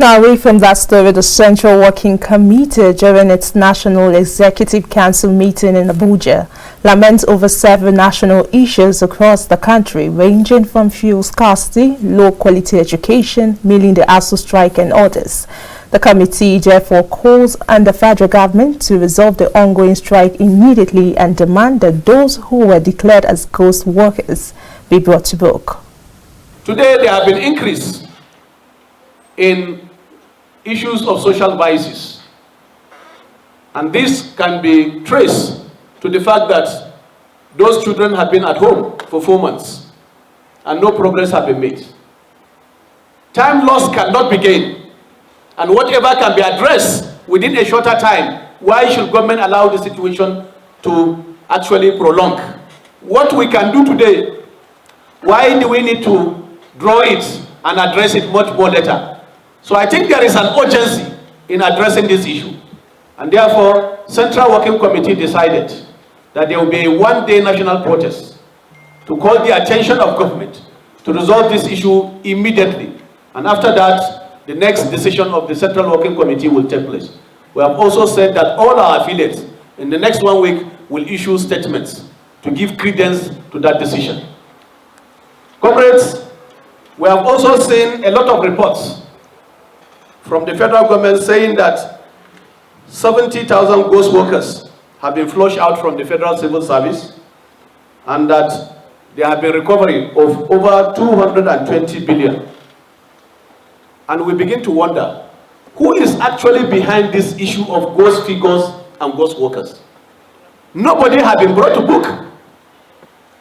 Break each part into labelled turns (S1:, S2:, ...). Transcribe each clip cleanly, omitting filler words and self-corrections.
S1: Now, away from that story, the Central Working Committee, during its National Executive Council meeting in Abuja, laments over several national issues across the country, ranging from fuel scarcity, low-quality education, milling the ASU strike, and others. The committee therefore calls on the federal government to resolve the ongoing strike immediately and demand that those who were declared as ghost workers be brought to book.
S2: Today, there have been increase in issues of social vices, and this can be traced to the fact that those children have been at home for 4 months and no progress has been made. Time lost cannot be gained, and whatever can be addressed within a shorter time, why should government allow the situation to actually prolong? What we can do today, why do we need to draw it and address it much more later? So I think there is an urgency in addressing this issue, and therefore Central Working Committee decided that there will be a one-day national protest to call the attention of government to resolve this issue immediately, and after that the next decision of the Central Working Committee will take place. We have also said that all our affiliates in the next 1 week will issue statements to give credence to that decision. Comrades, we have also seen a lot of reports from the federal government saying that 70,000 ghost workers have been flushed out from the federal civil service, and that there have been recovery of over 220 billion. And we begin to wonder, who is actually behind this issue of ghost figures and ghost workers? Nobody has been brought to book.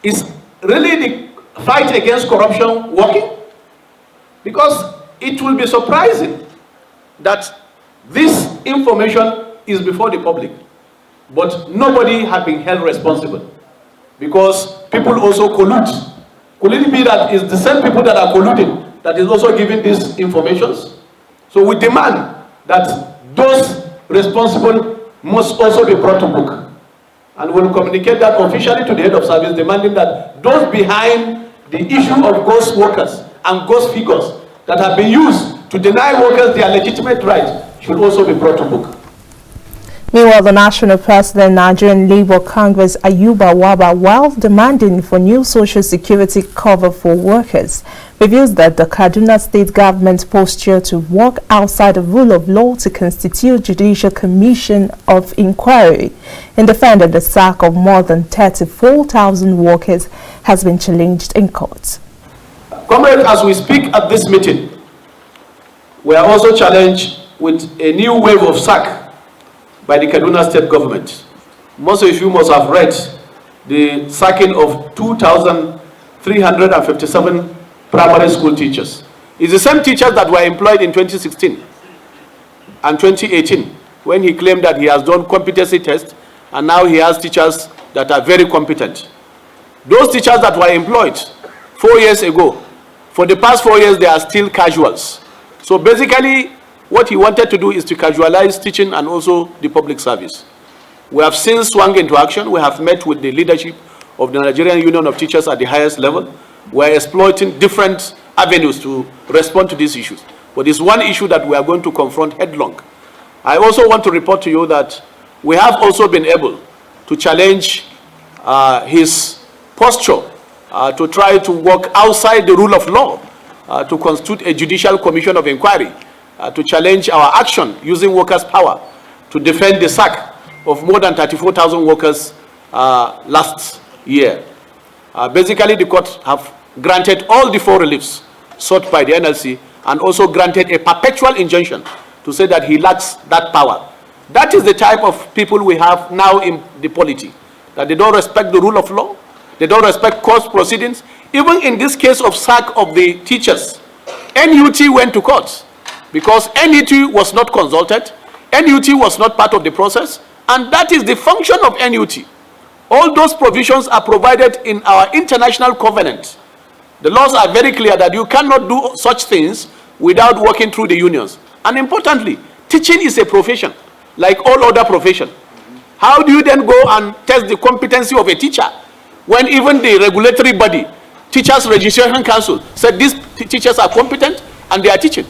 S2: Is really the fight against corruption working? Because it will be surprising that this information is before the public, but nobody has been held responsible, because people also collude. Could it be that it's the same people that are colluding that is also giving these informations? So we demand that those responsible must also be brought to book, and we'll communicate that officially to the head of service, demanding that those behind the issue of ghost workers and ghost figures that have been used to deny workers their legitimate rights should also be brought to book.
S1: Meanwhile, the National President, Nigerian Labour Congress, Ayuba Waba, while demanding for new social security cover for workers, reveals that the Kaduna State government's posture to work outside the rule of law to constitute Judicial Commission of Inquiry in defense of the sack of more than 34,000 workers has been challenged in court.
S2: Comrades, as we speak at this meeting, we are also challenged with a new wave of sack by the Kaduna State government. Most of you must have read the sacking of 2,357 primary school teachers. It's the same teachers that were employed in 2016 and 2018, when he claimed that he has done competency tests and now he has teachers that are very competent. Those teachers that were employed 4 years ago, for the past 4 years, they are still casuals. So basically, what he wanted to do is to casualize teaching and also the public service. We have since swung into action. We have met with the leadership of the Nigerian Union of Teachers at the highest level. We are exploiting different avenues to respond to these issues. But it's one issue that we are going to confront headlong. I also want to report to you that we have also been able to challenge his posture to try to work outside the rule of law, to constitute a Judicial Commission of Inquiry, to challenge our action using workers' power to defend the sack of more than 34,000 workers last year. Basically, the court have granted all the 4 reliefs sought by the NLC, and also granted a perpetual injunction to say that he lacks that power. That is the type of people we have now in the polity, that they don't respect the rule of law, they don't respect court proceedings. Even in this case of sack of the teachers, NUT went to court because NUT was not consulted, NUT was not part of the process, and that is the function of NUT. All those provisions are provided in our international covenant. The laws are very clear that you cannot do such things without working through the unions. And importantly, teaching is a profession, like all other professions. How do you then go and test the competency of a teacher when even the regulatory body, Teachers Registration Council, said these teachers are competent and they are teaching?